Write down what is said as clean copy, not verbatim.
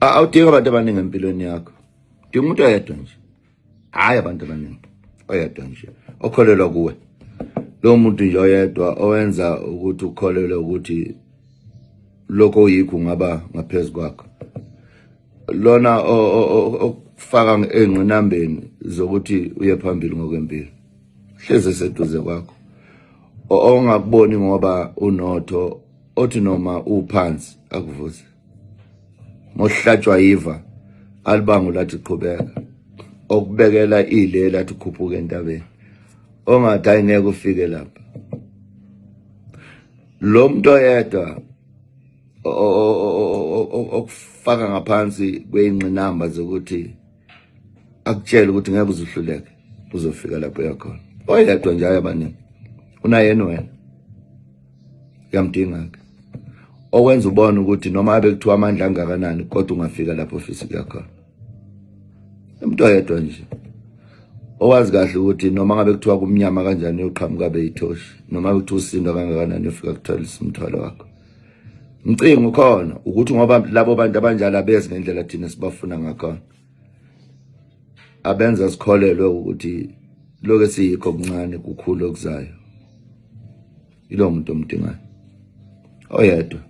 Awudingi abantu abaningi empilweni yakho. Dinga umuntu oyedwa nje. Hayi abantu abaningi. Oyedwa nje. Okholelwa kuwe. Lo muntu nje oyedwa owenza ukuthi ukholelwe ukuthi lokho yikho ngaba ngaphezulu kwakho. Lona okufaka engqinambeni zokuthi uye phambili ngokwempilo. Hleze seduze kwakho. Ongakuboni ngoba unotho othi noma uphansi akuvuze. Mohlatshwa yiva alibangu lathi qhubeka. Okubekela ile lathi khuphuka entabeni. Ongathi ayingeke ufike lapha. Lo muntu oyedwa okufaka ngaphansi kweyingqinamba zokuthi akutshela ukuthi ngeke uzuhluleke uzofika lapho yakhona. Oyedwa nje ayabaningi. Unayena wena. Yamdinga ke. Okwenza ubone ukuthi noma abe kuthiwa amandla angakanani kodwa ungafika lapho ofisa ukuya khona. Umuntu oyedwa nje. Owazi kahle ukuthi noma ngabe kuthiwa kumnyama kanjani uyoqhamuka beyithoshi noma kuthiwa usindo kangakanani ufika kuthola isimthwalo wakho. Mcingo ukhona ukuthi ngoba labo bantu abanjalo abeze ngendlela thina sibafuna ngakhona. Abenza sikholelwe ukuthi lokho esiyikho okuncane kukhulu okuzayo. Ilo muntu omdingayo. Oyedwa.